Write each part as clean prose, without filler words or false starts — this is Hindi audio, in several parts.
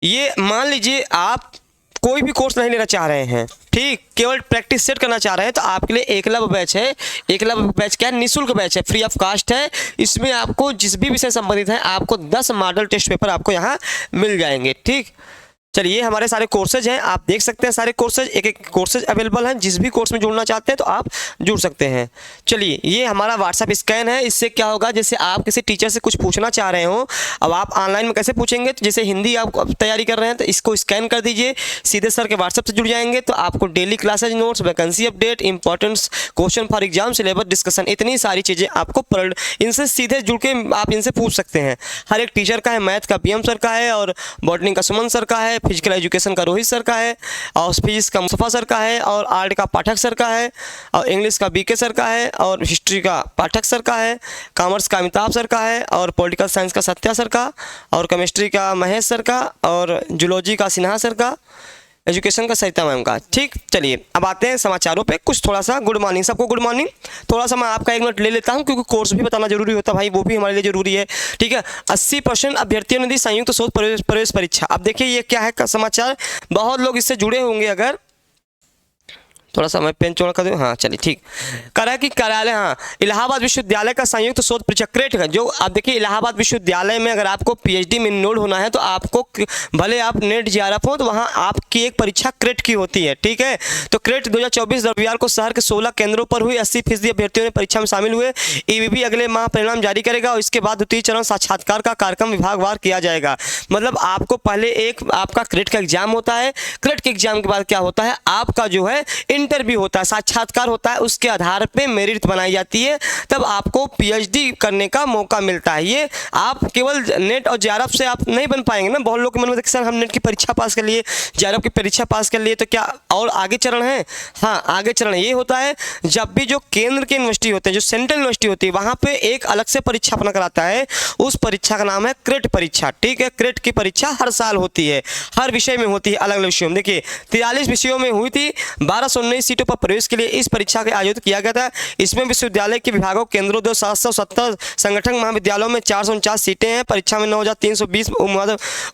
ये मान लीजिए आप कोई भी कोर्स नहीं लेना चाह रहे हैं, ठीक, केवल प्रैक्टिस सेट करना चाह रहे हैं, तो आपके लिए एकलव्य बैच है। एकलव्य बैच क्या है? निःशुल्क बैच है, फ्री ऑफ कास्ट है। इसमें आपको जिस भी विषय संबंधित है आपको 10 मॉडल टेस्ट पेपर आपको यहाँ मिल जाएंगे, ठीक। चलिए, हमारे सारे कोर्सेज हैं, आप देख सकते हैं सारे कोर्सेज, एक एक कोर्सेज अवेलेबल हैं। जिस भी कोर्स में जुड़ना चाहते हैं तो आप जुड़ सकते हैं। चलिए, ये हमारा व्हाट्सएप स्कैन है। इससे क्या होगा, जैसे आप किसी टीचर से कुछ पूछना चाह रहे हो, अब आप ऑनलाइन में कैसे पूछेंगे, तो जैसे हिंदी आप तैयारी कर रहे हैं तो इसको स्कैन कर दीजिए, सीधे सर के व्हाट्सएप से जुड़ जाएंगे। तो आपको daily classes notes, vacancy update, important question for exam, syllabus discussion, इतनी सारी चीज़ें आपको इनसे सीधे जुड़ के आप इनसे पूछ सकते हैं। हर एक टीचर का है, मैथ का PM सर का है, और बॉटनी का सुमन सर का है, फिजिकल एजुकेशन का रोहित सर का है, और फिजिक्स का मुस्तफा सर का है, और आर्ट का पाठक सर का है, और इंग्लिश का BK सर का है, और हिस्ट्री का पाठक सर का है, कॉमर्स का अमिताभ सर का है, और पॉलिटिकल साइंस का सत्या सर का, और केमिस्ट्री का महेश सर का, और जूलॉजी का सिन्हा सर का, एजुकेशन का सरिता मैम का, ठीक। चलिए, अब आते हैं समाचारों पे। कुछ थोड़ा सा गुड मॉर्निंग, सबको गुड मॉर्निंग। थोड़ा सा मैं आपका 1 मिनट ले लेता हूं, क्योंकि कोर्स भी बताना जरूरी होता है भाई, वो भी हमारे लिए जरूरी है, ठीक है। 80% अभ्यर्थियों ने दी संयुक्त शोध प्रवेश परीक्षा। अब देखिए ये क्या है समाचार, बहुत लोग इससे जुड़े होंगे। अगर थोड़ा सा मैं पेन चौड़ा कर दूँ, हाँ चलिए ठीक। कह रहा है कि कार्यालय, हाँ, इलाहाबाद विश्वविद्यालय का संयुक्त शोध परीक्षा क्रेट है। जो आप देखिए, इलाहाबाद विश्वविद्यालय में अगर आपको PhD में इनरोल होना है तो आपको, भले आप नेट JRF हो, तो वहाँ आपकी एक परीक्षा क्रेट की होती है, ठीक है। तो क्रेट 2024 रविवार को शहर के 16 केंद्रों पर हुई। 80% अभ्यर्थियों ने परीक्षा में शामिल हुए। EBB अगले माह परिणाम जारी करेगा, और इसके बाद द्वितीय चरण साक्षात्कार का कार्यक्रम विभागवार किया जाएगा। मतलब आपको पहले एक आपका क्रेट का एग्जाम होता है, क्रेट के एग्जाम के बाद क्या होता है, आपका जो है इंटरव्यू होता है, साक्षात्कार होता है, उसके आधार पे मेरिट बनाई जाती है, तब आपको PhD करने का मौका मिलता है। ये आप केवल नेट और JRF से आप नहीं बन पाएंगे ना। बहुत लोग के मन में सर हम नेट की परीक्षा पास कर लिए, JRF की परीक्षा पास कर लिए, तो क्या और आगे चरण है? हाँ, आगे चरण ये होता है, जब भी जो केंद्र के यूनिवर्सिटी होते हैं, जो सेंट्रल यूनिवर्सिटी होती है, वहां पे एक अलग से परीक्षा अपना कराता है। उस परीक्षा का नाम है क्रेट परीक्षा, ठीक है। क्रेट की परीक्षा हर साल होती है, हर विषय में होती है, अलग अलग विषयों में। देखिए 43 विषयों में हुई थी। 1219 सीटों पर प्रवेश के लिए इस परीक्षा का आयोजित किया गया था। इसमें विश्वविद्यालय के विभागों, केंद्रों, 770 संगठन महाविद्यालयों में 449 सीटें हैं। परीक्षा में 9320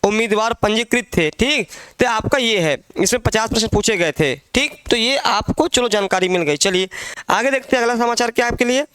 उम्मीदवार पंजीकृत थे, ठीक। तो आपका ये है, इसमें 50 प्रश्न पूछे गए थे, ठीक। तो ये आपको चलो जानकारी मिल गई। चलिए आगे देखते हैं, अगला समाचार क्या है आपके लिए।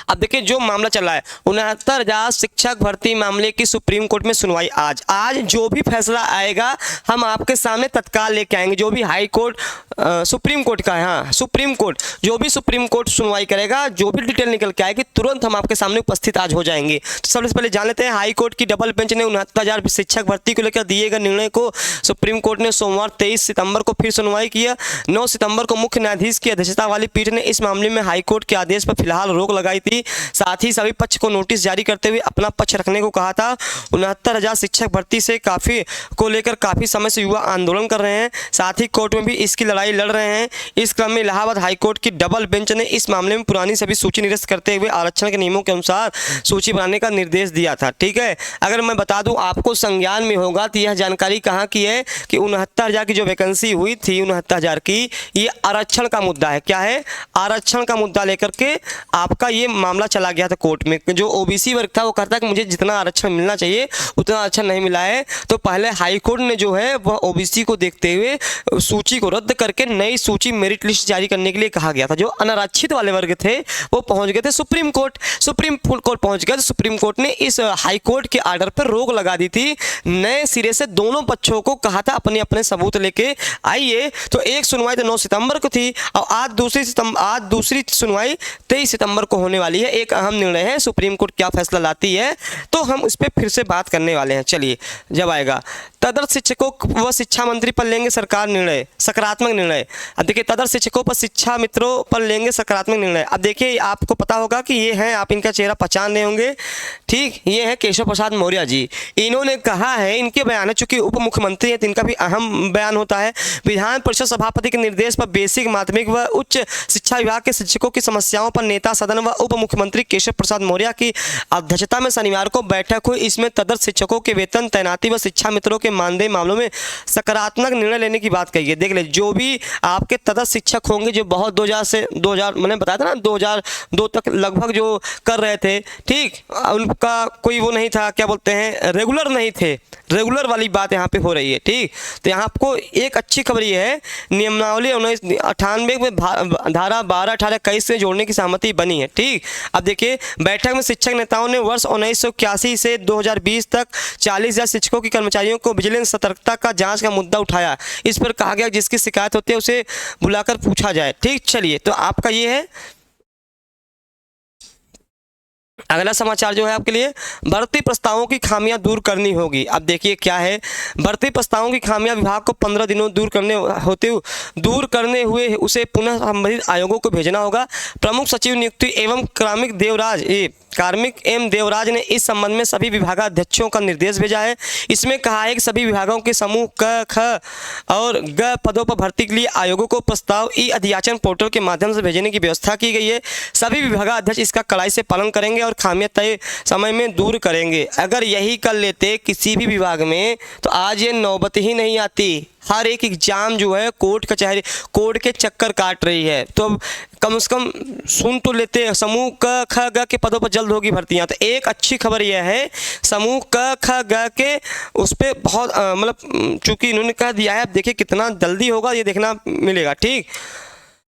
अब देखिए जो मामला चल रहा है, 69,000 शिक्षक भर्ती मामले की सुप्रीम कोर्ट में सुनवाई आज जो भी फैसला आएगा हम आपके सामने तत्काल लेके आएंगे। जो भी हाई कोर्ट, सुप्रीम कोर्ट का है, हाँ सुप्रीम कोर्ट, जो भी सुप्रीम कोर्ट सुनवाई करेगा, जो भी डिटेल निकल के आएगी, तुरंत हम आपके सामने उपस्थित आज हो जाएंगे। तो सबसे पहले जान लेते हैं, हाई कोर्ट की डबल बेंच ने 69,000 शिक्षक भर्ती को लेकर दिए गए निर्णय को सुप्रीम कोर्ट ने सोमवार 23 सितंबर को फिर सुनवाई किया। 9 सितंबर को मुख्य न्यायाधीश की अध्यक्षता वाली पीठ ने इस मामले में हाईकोर्ट के आदेश पर फिलहाल रोक लगाई थी। साथ ही सभी पक्ष को नोटिस जारी करते हुए अपना पक्ष रखने को कहा था। 69,000 शिक्षक भर्ती से को लेकर काफी समय से युवा आंदोलन कर रहे हैं, साथ ही कोर्ट में भी इसकी लड़ाई लड़ रहे हैं। इस क्रम में इलाहाबाद हाईकोर्ट की डबल बेंच ने इस मामले में पुरानी सभी सूची निरस्त करते हुए आरक्षण के नियमों के अनुसार सूची बनाने का निर्देश दिया था, ठीक है। अगर मैं बता दूं आपको संज्ञान में होगा तो यह जानकारी कहाँ की है कि 69,000 की जो वैकेंसी हुई थी, 69,000 की, ये आरक्षण का मुद्दा है। क्या है? आरक्षण का मुद्दा लेकर के आपका ये मामला चला गया था कोर्ट में। जो OBC वर्ग था वो कहता है कि मुझे जितना आरक्षण मिलना चाहिए उतना आरक्षण नहीं मिला है। तो पहले हाईकोर्ट ने जो है वह OBC को देखते हुए सूची को रद्द करके नई सूची मेरिट लिस्ट जारी करने के लिए कहा गया था। जो अनारक्षित वाले वर्ग थे वो पहुंच गए थे सुप्रीम कोर्ट पहुंच गए। तो सुप्रीम कोर्ट ने इस हाईकोर्ट के ऑर्डर पर रोक लगा दी थी। नए सिरे से दोनों पक्षों को कहा था अपने अपने सबूत लेके आइए। तो एक सुनवाई तो 9 सितंबर को थी और आज दूसरी सुनवाई 23 सितंबर को होने वाली है। एक अहम निर्णय है, सुप्रीम कोर्ट क्या फैसला लाती है तो हम उस पर फिर से बात करने वाले हैं। चलिए जब आएगा तदर्थ शिक्षकों व शिक्षा मंत्री पर लेंगे सरकार निर्णय, सकारात्मक निर्णय। अब देखिए तदर्थ शिक्षकों पर शिक्षा मित्रों पर लेंगे सकारात्मक निर्णय। अब देखिए आपको पता होगा कि ये हैं, आप इनका चेहरा पहचान रहे होंगे, ठीक। ये है केशव प्रसाद मौर्य जी। इन्होंने कहा है, इनके बयान है, चूंकि उप मुख्यमंत्री है तो इनका भी अहम बयान होता है। विधान परिषद सभापति के निर्देश पर बेसिक, माध्यमिक व उच्च शिक्षा विभाग के शिक्षकों की समस्याओं पर नेता सदन व उप मुख्यमंत्री केशव प्रसाद मौर्य की अध्यक्षता में शनिवार को बैठक हुई। इसमें तदर्थ शिक्षकों के वेतन, तैनाती व शिक्षा मित्रों के के मानदेय मामलों में सकारात्मक निर्णय लेने की बात कही है। देख ले, जो भी आपके तटस्थ शिक्षक होंगे जो बहुत 2000 मैंने बताया था ना 2002 तक लगभग जो कर रहे थे, ठीक, उनका कोई वो नहीं था, क्या बोलते हैं, रेगुलर नहीं थे, रेगुलर वाली बात यहाँ पे हो रही है। ठीक, तो यहाँ आपको एक अच्छी खबर ये है, नियमावली 1998 में धारा 12, 18, 21 से जोड़ने की सहमति बनी है। ठीक, अब देखिए, बैठक में शिक्षक नेताओं ने वर्ष 1981 से 2020 तक 40,000 शिक्षकों की कर्मचारियों को विजिलेंस सतर्कता का जांच का मुद्दा उठाया। इस पर कहा गया जिसकी शिकायत होती है उसे बुलाकर पूछा जाए। ठीक, चलिए, तो आपका ये है अगला समाचार जो है आपके लिए, भर्ती प्रस्तावों की खामियां दूर करनी होगी। अब देखिए क्या है, भर्ती प्रस्तावों की खामियां विभाग को 15 दिनों दूर करने हुए उसे पुनः संबंधित आयोगों को भेजना होगा। प्रमुख सचिव नियुक्ति एवं कार्मिक एम देवराज ने इस संबंध में सभी विभागाध्यक्षों का निर्देश भेजा है। इसमें कहा है कि सभी विभागों के समूह क, ख और ग पदों पर भर्ती के लिए आयोगों को प्रस्ताव ई अध्याचन पोर्टल के माध्यम से भेजने की व्यवस्था की गई है। सभी विभागाध्यक्ष इसका कड़ाई से पालन करेंगे और खामियां तय समय में दूर करेंगे। अगर यही कर लेते किसी भी विभाग में तो आज ये नौबत ही नहीं आती। हर एक एग्जाम जो है कोर्ट कचहरी, कोर्ट के चक्कर काट रही है। तो कम से कम सुन तो लेते हैं, समूह क, ख, ग के पदों पर जल्द होगी भर्तियां। तो एक अच्छी खबर यह है, समूह क, ख, ग के उस पर बहुत मतलब चूंकि इन्होंने कह दिया है, अब देखिए कितना जल्दी होगा ये देखना मिलेगा। ठीक,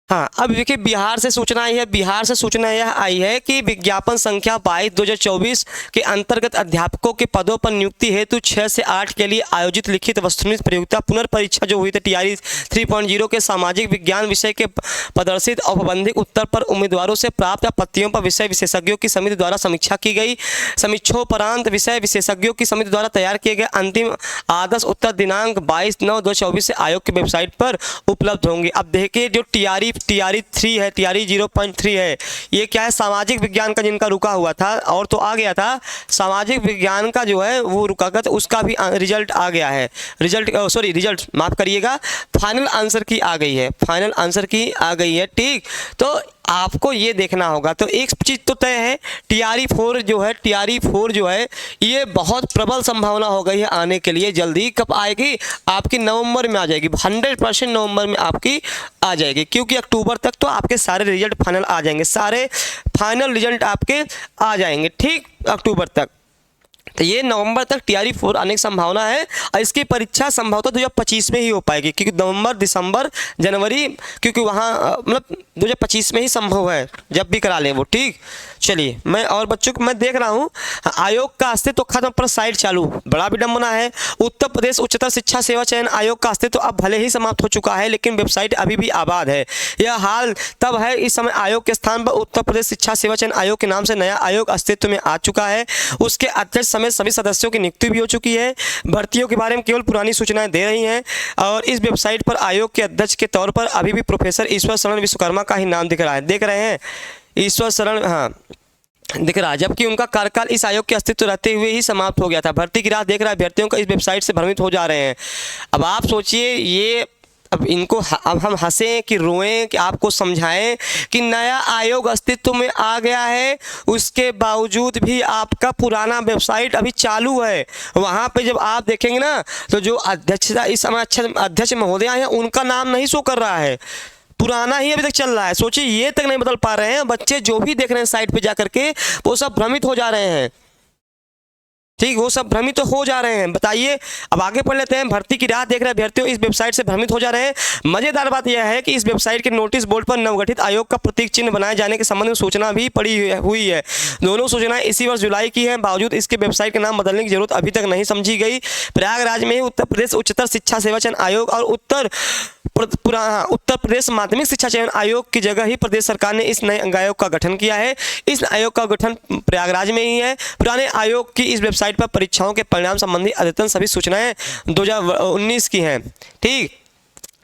हाँ, अब देखिए बिहार से सूचना आई है, बिहार से सूचना यह आई है कि विज्ञापन संख्या 22/2024 के अंतर्गत अध्यापकों के पदों पर नियुक्ति हेतु 6 से 8 के लिए आयोजित लिखित वस्तुनिष्ठ प्रतियोगिता पुनर्परीक्षा जो हुई थी TRE 3.0 के सामाजिक विज्ञान विषय के प्रदर्शित औपबंधिक उत्तर पर उम्मीदवारों से प्राप्त आपत्तियों पर विषय विशेषज्ञों की समिति द्वारा समीक्षा की गई। समीक्षोपरांत विषय विशेषज्ञों की समिति द्वारा तैयार किए गए अंतिम आदर्श उत्तर दिनांक 22/9/2024 से आयोग की वेबसाइट पर उपलब्ध होंगे। अब देखिए जो TRE 3 है, TRE 0.3 है, ये क्या है, सामाजिक विज्ञान का जिनका रुका हुआ था और तो आ गया था, सामाजिक विज्ञान का जो है वो रुका था, तो उसका भी रिजल्ट आ गया है। रिजल्ट माफ करिएगा, फाइनल आंसर की आ गई है, फाइनल आंसर की आ गई है। ठीक, तो आपको ये देखना होगा। तो एक चीज़ तो तय है, TRE 4 जो है ये बहुत प्रबल संभावना हो गई है आने के लिए। जल्दी कब आएगी? आपकी नवंबर में आ जाएगी, 100% नवंबर में आपकी आ जाएगी, क्योंकि अक्टूबर तक तो आपके सारे रिजल्ट फाइनल आ जाएंगे, सारे फाइनल रिजल्ट आपके आ जाएंगे। ठीक, अक्टूबर तक, तो ये नवंबर तक TRE 4 आने की संभावना है और इसकी परीक्षा संभवतः 2025 में ही हो पाएगी, क्योंकि नवंबर, दिसंबर, जनवरी, क्योंकि वहाँ मतलब 2025 में ही संभव है जब भी करा लें वो। ठीक, चलिए, मैं और बच्चों को मैं देख रहा हूँ आयोग का अस्तित्व खत्म पर साइट चालू, बड़ा विडंबना है। उत्तर प्रदेश उच्चतर शिक्षा सेवा चयन आयोग का अस्तित्व अब भले ही समाप्त हो चुका है, लेकिन वेबसाइट अभी भी आबाद है। यह हाल तब है, इस समय आयोग के स्थान पर उत्तर प्रदेश शिक्षा सेवा चयन आयोग के नाम से नया आयोग अस्तित्व में आ चुका है। उसके अध्यक्ष समेत सभी सदस्यों की नियुक्ति भी हो चुकी है। भर्तियों के बारे में केवल पुरानी सूचनाएं दे रही हैं और इस वेबसाइट पर आयोग के अध्यक्ष के तौर पर अभी भी प्रोफेसर ईश्वर शरण विश्वकर्मा का ही नाम दिख रहा है। देख रहे हैं, ईश्वर शरण, हाँ दिख रहा है, जबकि उनका कार्यकाल इस आयोग के अस्तित्व रहते हुए ही समाप्त हो गया था। भर्ती की राह देख रहा है अभ्यर्थियों का इस वेबसाइट से भ्रमित हो जा रहे हैं। अब आप सोचिए, ये अब इनको अब हम हंसें कि रोएं कि आपको समझाएं कि नया आयोग अस्तित्व में आ गया है, उसके बावजूद भी आपका पुराना वेबसाइट अभी चालू है। वहाँ पे जब आप देखेंगे ना, तो जो अध्यक्षता इस समय अध्यक्ष महोदय हैं उनका नाम नहीं शो कर रहा है, पुराना ही अभी तक चल रहा है। सोचिए, ये तक नहीं बदल पा रहे हैं बच्चे, जो भी देख रहे हैं साइट पे जा करके वो सब भ्रमित हो जा रहे हैं। ठीक, वो सब भ्रमित तो हो जा रहे हैं। बताइए, अब आगे पढ़ लेते हैं। भर्ती की राह देख रहे अभ्यर्थियों इस वेबसाइट से भ्रमित हो जा रहे हैं। मजेदार बात यह है कि इस वेबसाइट के नोटिस बोर्ड पर नवगठित आयोग का प्रतीक चिन्ह बनाए जाने के संबंध में सूचना भी पड़ी हुई है। दोनों सूचनाएं इसी वर्ष जुलाई की हैं, बावजूद इसके वेबसाइट का नाम बदलने की जरूरत अभी तक नहीं समझी गई। प्रयागराज में ही उत्तर प्रदेश उच्चतर शिक्षा सेवा चयन आयोग और उत्तर प्रदेश माध्यमिक शिक्षा चयन आयोग की जगह ही प्रदेश सरकार ने इस नए आयोग का गठन किया है। इस आयोग का गठन प्रयागराज में ही है। पुराने आयोग की इस वेबसाइट पर परीक्षाओं के परिणाम संबंधी अद्यतन सभी सूचनाएं 2019 की हैं। ठीक,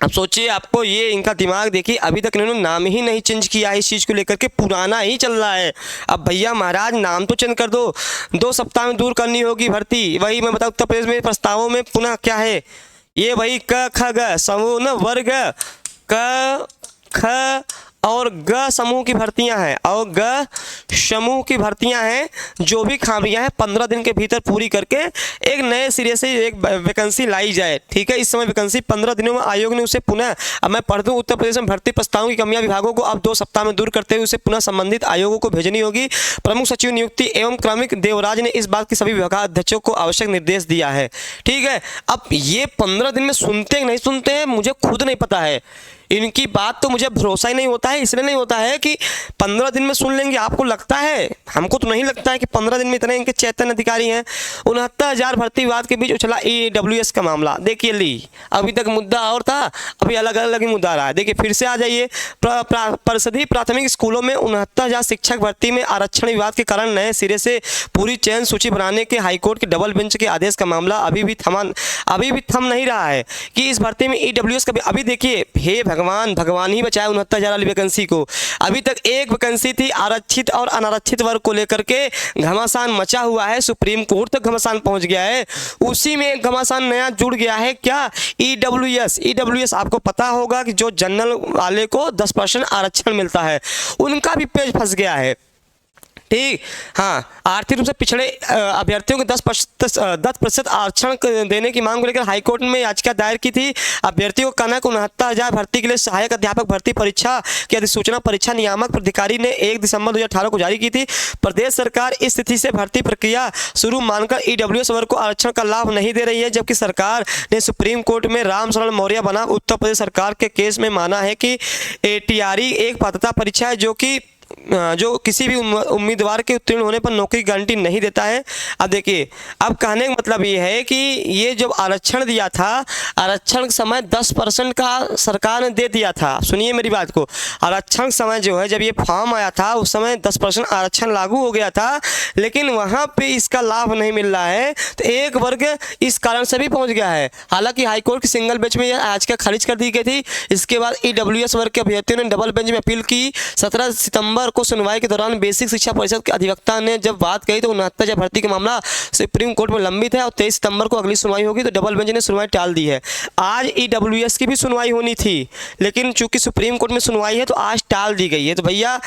अब सोचिए, आपको ये इनका दिमाग देखिए, अभी तक इन्होंने नाम ही नहीं चेंज किया है इस चीज़ को लेकर के, पुराना ही चल रहा है। अब भैया महाराज नाम तो चेंज कर दो, 2 सप्ताह में दूर करनी होगी भर्ती। वही मैं बताऊँ, उत्तर प्रदेश में प्रस्तावों में पुनः क्या है, ये वही क ख ग समूह न वर्ग क ख और ग समूह की भर्तियां हैं, और ग समूह की भर्तियां हैं। जो भी खामियां हैं 15 दिन के भीतर पूरी करके एक नए सिरे से एक वैकेंसी लाई जाए। ठीक है, इस समय वैकेंसी 15 दिनों में आयोग ने उसे पुनः, अब मैं पढ़ दूं, उत्तर प्रदेश में भर्ती प्रस्तावों की कमियां विभागों को अब 2 सप्ताह में दूर करते हुए उसे पुनः संबंधित आयोगों को भेजनी होगी। प्रमुख सचिव नियुक्ति एवं क्रमिक देवराज ने इस बात की सभी विभागाध्यक्षों को आवश्यक निर्देश दिया है। ठीक है, अब ये 15 दिन में सुनते हैं नहीं सुनते हैं मुझे खुद नहीं पता है, इनकी बात तो मुझे भरोसा ही नहीं होता है। इसलिए नहीं होता है कि 15 दिन में सुन लेंगे, आपको लगता है, हमको तो नहीं लगता है कि 15 दिन में इतने इनके चैतन्य अधिकारी हैं। 69,000 भर्ती विवाद के बीच उछला EWS का मामला। देखिए ली, अभी तक मुद्दा और था, अभी अलग अलग ही मुद्दा रहा है। देखिए फिर से आ जाइए, परिषदीय प्राथमिक स्कूलों में 69,000 शिक्षक भर्ती में आरक्षण विवाद के कारण नए सिरे से पूरी चयन सूची बनाने के हाईकोर्ट के डबल बेंच के आदेश का मामला अभी भी थम नहीं रहा है कि इस भर्ती में EWS का भी। अभी देखिए, हे भगवान ही बचाए 69,000 वाली वैकेंसी को। अभी तक एक वैकेंसी थी, आरक्षित और अनारक्षित वर्ग को लेकर के घमासान मचा हुआ है, सुप्रीम कोर्ट तक घमासान पहुंच गया है। उसी में एक घमासान नया जुड़ गया है, क्या? EWS आपको पता होगा कि जो जनरल वाले को 10% आरक्षण मिलता है, उनका भी पेज फंस गया है। ठीक, हाँ, आर्थिक रूप से पिछड़े अभ्यर्थियों को 10% आरक्षण देने की मांग को लेकर हाईकोर्ट में याचिका दायर की थी। अभ्यर्थियों का कहना है कि 69,000 भर्ती के लिए सहायक अध्यापक भर्ती परीक्षा की अधिसूचना परीक्षा नियामक प्राधिकारी ने 1 दिसंबर 2018 को जारी की थी। प्रदेश सरकार इस तिथि से भर्ती प्रक्रिया शुरू मानकर EWS वर्ग को आरक्षण का लाभ नहीं दे रही है, जबकि सरकार ने सुप्रीम कोर्ट में राम शरण मौर्य बना उत्तर प्रदेश सरकार के केस में माना है कि ATRE एक पात्रता परीक्षा है जो किसी भी उम्मीदवार के उत्तीर्ण होने पर नौकरी गारंटी नहीं देता है। अब देखिए, अब कहने का मतलब ये है कि ये जब आरक्षण दिया था, आरक्षण समय 10% का सरकार ने दे दिया था। सुनिए मेरी बात को, आरक्षण समय जो है जब ये फॉर्म आया था उस समय 10% आरक्षण लागू हो गया था, लेकिन वहाँ पे इसका लाभ नहीं मिल रहा है, तो एक वर्ग इस कारण से भी पहुँच गया है। हालांकि हाईकोर्ट की सिंगल बेंच में यह याचिका खारिज कर दी गई थी। इसके बाद EWS वर्ग के अभ्यर्थियों ने डबल बेंच में अपील की। 17 सितंबर को सुनवाई के दौरान बेसिक शिक्षा परिषद के अधिवक्ता ने जब बात कही तो 69,000 भर्ती का मामला सुप्रीम कोर्ट में लंबित है और 23 सितंबर को अगली सुनवाई होगी, तो डबल बेंच ने सुनवाई टाल दी है। आज EWS की भी सुनवाई होनी थी, लेकिन चूंकि सुप्रीम कोर्ट में सुनवाई है तो आज टाल दी गई है। तो भैया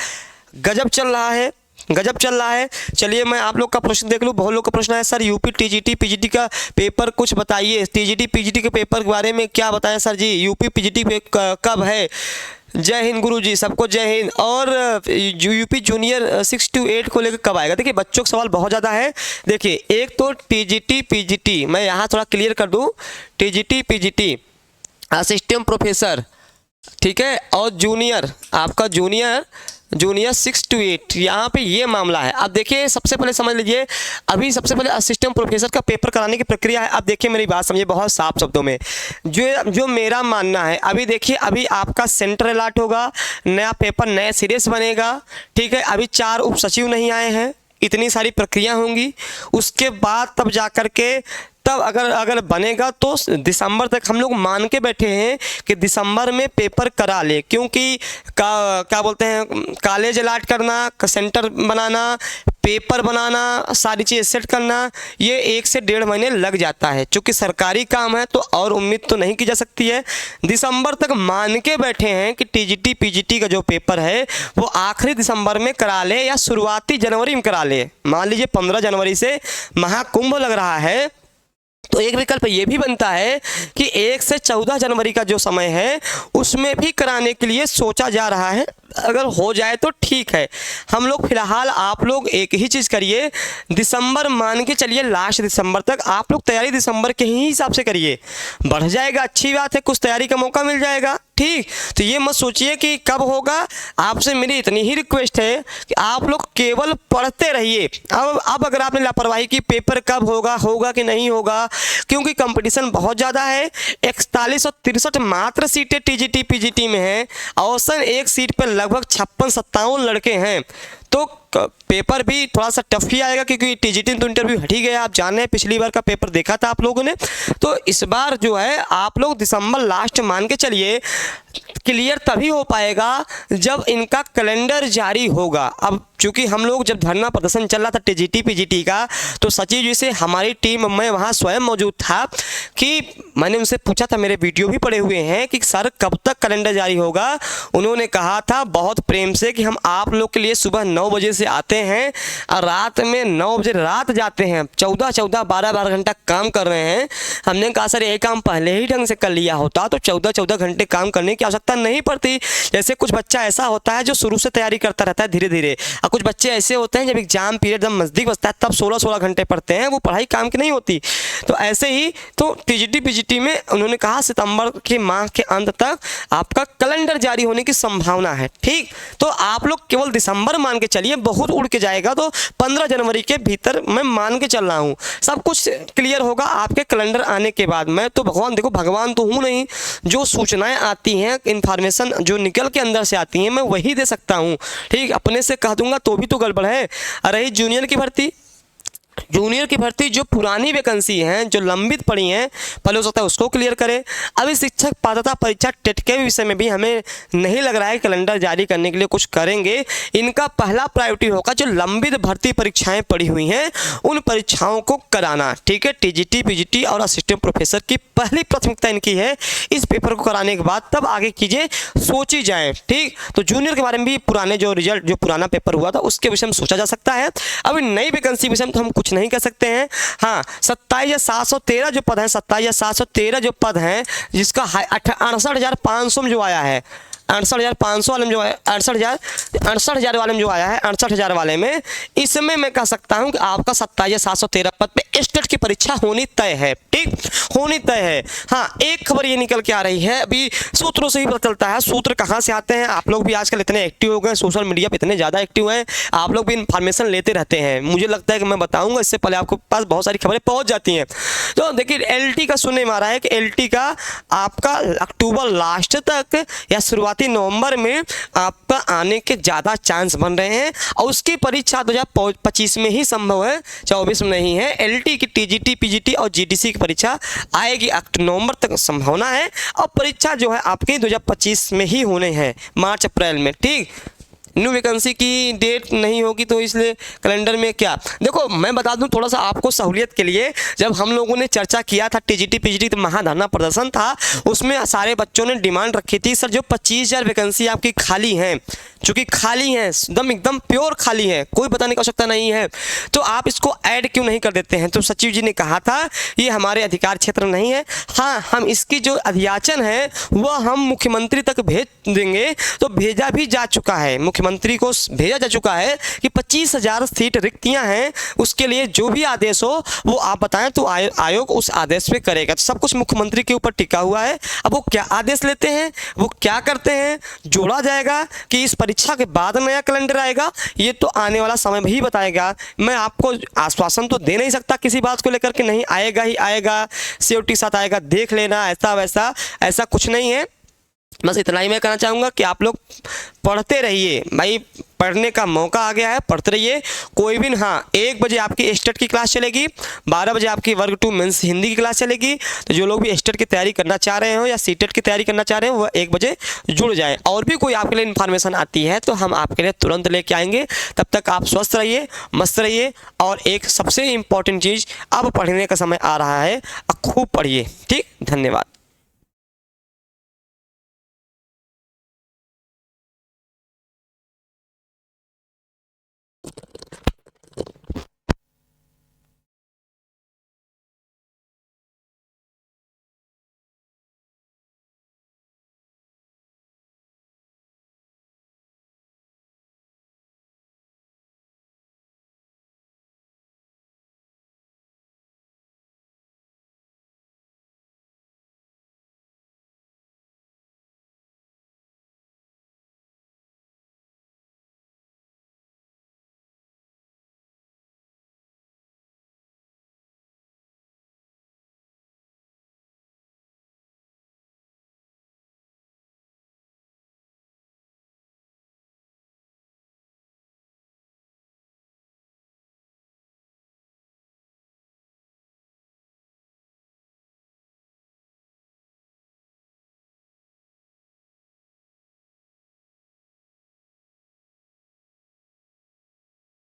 गजब चल रहा है। चलिए मैं आप लोग का प्रश्न देख लूँ। बहुत लोग का प्रश्न है, सर यूपी TGT PGT का पेपर कुछ बताइए। TGT PGT के पेपर के बारे में क्या बताएं सर जी? यूपी PGT कब है? जय हिंद गुरु जी, सबको जय हिंद। और यूपी जूनियर 6 to 8 को लेकर कब आएगा? देखिए बच्चों का सवाल बहुत ज़्यादा है। देखिए एक तो TGT PGT मैं यहाँ थोड़ा क्लियर कर दूँ, TGT PGT असिस्टेंट प्रोफेसर, ठीक है, और जूनियर आपका जूनियर 6 to 8 यहाँ पे ये मामला है। अब देखिए सबसे पहले समझ लीजिए, अभी सबसे पहले असिस्टेंट प्रोफेसर का पेपर कराने की प्रक्रिया है। अब देखिए मेरी बात समझिए बहुत साफ शब्दों में, जो मेरा मानना है, अभी देखिए अभी आपका सेंटर अलॉट होगा, नया पेपर नए सिरे से बनेगा। ठीक है, अभी 4 उप सचिव नहीं आए हैं, इतनी सारी प्रक्रिया होंगी, उसके बाद तब जा कर के तब अगर बनेगा तो दिसंबर तक हम लोग मान के बैठे हैं कि दिसंबर में पेपर करा ले, क्योंकि क्या बोलते हैं, कॉलेज अलॉट करना, सेंटर बनाना, पेपर बनाना, सारी चीज़ सेट करना, ये 1 से 1.5 महीने लग जाता है। चूँकि सरकारी काम है तो और उम्मीद तो नहीं की जा सकती है। दिसंबर तक मान के बैठे हैं कि TGT PGT का जो पेपर है वो आखिरी दिसंबर में करा ले या शुरुआती जनवरी में करा ले। मान लीजिए 15 जनवरी से महाकुंभ लग रहा है, तो एक विकल्प ये भी बनता है कि 1 से 14 जनवरी का जो समय है उसमें भी कराने के लिए सोचा जा रहा है। अगर हो जाए तो ठीक है। हम लोग फिलहाल आप लोग एक ही चीज़ करिए, दिसंबर मान के चलिए, लास्ट दिसंबर तक आप लोग तैयारी दिसंबर के ही हिसाब से करिए। बढ़ जाएगा अच्छी बात है, कुछ तैयारी का मौका मिल जाएगा। ठीक, तो ये मत सोचिए कि कब होगा। आपसे मेरी इतनी ही रिक्वेस्ट है कि आप लोग केवल पढ़ते रहिए। अब अगर आपने लापरवाही की, पेपर कब होगा कि नहीं होगा, क्योंकि कंपटीशन बहुत ज़्यादा है। 41 और 63 मात्र सीटें TGT PGT में हैं। औसतन एक सीट पर लगभग 56-57 लड़के हैं, तो पेपर भी थोड़ा सा टफ ही आएगा, क्योंकि टीजीटी तो इंटरव्यू हट ही गया, आप जान रहे हैं, पिछली बार का पेपर देखा था आप लोगों ने। तो इस बार जो है आप लोग दिसंबर लास्ट मान के चलिए, क्लियर तभी हो पाएगा जब इनका कैलेंडर जारी होगा। अब चूंकि हम लोग जब धरना प्रदर्शन चल रहा था टीजीटी पीजीटी का, तो सचिव जी से हमारी टीम, मैं वहाँ स्वयं मौजूद था, कि मैंने उनसे पूछा था, मेरे वीडियो भी पड़े हुए हैं, कि सर कब तक कैलेंडर जारी होगा। उन्होंने कहा था बहुत प्रेम से कि हम आप लोग के लिए सुबह 9 बजे से आते हैं और रात में 9 बजे रात जाते हैं, 12 घंटा काम कर रहे हैं। हमने कहा सर ये काम पहले ही ढंग से कर लिया होता तो 14 घंटे काम करने की आवश्यकता नहीं पड़ती। जैसे कुछ बच्चा ऐसा होता है जो शुरू से तैयारी करता रहता है धीरे धीरे, और कुछ बच्चे ऐसे होते हैं जब एग्जाम पीरियड जब नज़दीक बचता है तब 16 घंटे पढ़ते हैं, वो पढ़ाई काम की नहीं होती। तो ऐसे ही तो टीजीटी पीजीटी में उन्होंने कहा सितंबर के माह के अंत तक आपका कैलेंडर जारी होने की संभावना है। ठीक, तो आप लोग केवल दिसंबर मान के चलिए, बहुत उड़ के जाएगा तो 15 जनवरी के भीतर मैं मान के चल रहा हूँ सब कुछ क्लियर होगा आपके कैलेंडर आने के बाद। मैं तो भगवान, देखो भगवान तो हूँ नहीं, जो सूचनाएं आती हैं, इन्फॉर्मेशन जो निकल के अंदर से आती हैं, मैं वही दे सकता हूँ। ठीक, अपने से कह दूंगा तो भी तो गड़बड़ है। रही जूनियर की भर्ती, जूनियर की भर्ती जो पुरानी वैकेंसी हैं जो लंबित पड़ी हैं, पहले हो सकता है उसको क्लियर करें। अभी शिक्षक पात्रता परीक्षा टेट के विषय में भी हमें नहीं लग रहा है कैलेंडर जारी करने के लिए कुछ करेंगे। इनका पहला प्रायोरिटी होगा जो लंबित भर्ती परीक्षाएं पड़ी हुई हैं उन परीक्षाओं को कराना। ठीक है, टीजीटी पीजीटी और असिस्टेंट प्रोफेसर की पहली प्राथमिकता इनकी है। इस पेपर को कराने के बाद तब आगे चीज़ें सोची जाए। ठीक, तो जूनियर के बारे में भी पुराने जो रिजल्ट, जो पुराना पेपर हुआ था उसके विषय में सोचा जा सकता है। अभी नई वैकेंसी विषय में तो हम कुछ नहीं कर सकते हैं। हाँ, 27,713 जो पद हैं, 27,713 जो पद हैं, जिसका 68,500 में जो आया है, 68,500 वाले में जो है, 68,000 वाले में जो आया है, 68,000 वाले में, इसमें मैं कह सकता हूं कि आपका 27,713 पद पे स्टेट की परीक्षा होनी तय है। ठीक, होनी तय है। हाँ, एक खबर ये निकल के आ रही है, अभी सूत्रों से ही पता चलता है। सूत्र कहाँ से आते हैं, आप लोग भी आजकल इतने एक्टिव हो गए, सोशल मीडिया पे इतने ज़्यादा एक्टिव हैं, आप लोग भी इन्फॉर्मेशन लेते रहते हैं। मुझे लगता है कि मैं बताऊँगा इससे पहले आपको पास बहुत सारी खबरें पहुँच जाती हैं। तो देखिए एलटी का सुनने में आ रहा है कि एलटी का आपका अक्टूबर लास्ट तक या शुरुआती नवंबर में आपका आने के ज़्यादा चांस बन रहे हैं, और उसकी परीक्षा 2025 में ही संभव है, 24 में नहीं है। एलटी की टीजीटी पीजीटी और जीडीसी की परीक्षा आएगी नवंबर तक संभावना है, और परीक्षा जो है आपकी 2025 में ही होने हैं, मार्च अप्रैल में। ठीक, न्यू वैकेंसी की डेट नहीं होगी तो इसलिए कैलेंडर में क्या, देखो मैं बता दूं थोड़ा सा आपको सहूलियत के लिए, जब हम लोगों ने चर्चा किया था टीजीटी पीजीटी तो महाधरना प्रदर्शन था, उसमें सारे बच्चों ने डिमांड रखी थी सर जो 25,000 वैकेंसी आपकी खाली हैं, चूँकि खाली हैं एकदम प्योर खाली है, कोई बताने की आवश्यकता नहीं है, तो आप इसको ऐड क्यों नहीं कर देते हैं। तो सचिव जी ने कहा था ये हमारे अधिकार क्षेत्र नहीं है। हाँ, हम इसकी जो अध्याचन है वह हम मुख्यमंत्री तक भेज देंगे, तो भेजा भी जा चुका है, मुख्यमंत्री को भेजा जा चुका है कि 25,000 सीट रिक्तियां हैं, उसके लिए जो भी आदेश हो वो आप बताएं तो आयोग उस आदेश पे करेगा। तो सब कुछ मुख्यमंत्री के ऊपर टिका हुआ है। अब वो क्या आदेश लेते हैं, वो क्या करते हैं, जोड़ा जाएगा कि इस परीक्षा के बाद नया कैलेंडर आएगा, ये तो आने वाला समय ही बताएगा। मैं आपको आश्वासन तो दे नहीं सकता किसी बात को लेकर के नहीं आएगा ही आएगा, सिक्योरिटी साथ आएगा, देख लेना, ऐसा वैसा ऐसा कुछ नहीं है। बस इतना ही मैं कहना चाहूँगा कि आप लोग पढ़ते रहिए भाई, पढ़ने का मौका आ गया है, पढ़ते रहिए। कोई भी, हाँ 1 बजे आपकी स्टेट की क्लास चलेगी, 12 बजे आपकी वर्ग 2 मेंस हिंदी की क्लास चलेगी। तो जो लोग भी स्टेट की तैयारी करना चाह रहे हो या सीटेट की तैयारी करना चाह रहे हो वह 1 बजे जुड़ जाएं। और भी कोई आपके लिए इन्फॉर्मेशन आती है तो हम आपके लिए तुरंत लेके आएंगे। तब तक आप स्वस्थ रहिए, मस्त रहिए, और एक सबसे इम्पॉर्टेंट चीज़, अब पढ़ने का समय आ रहा है, खूब पढ़िए। ठीक, धन्यवाद।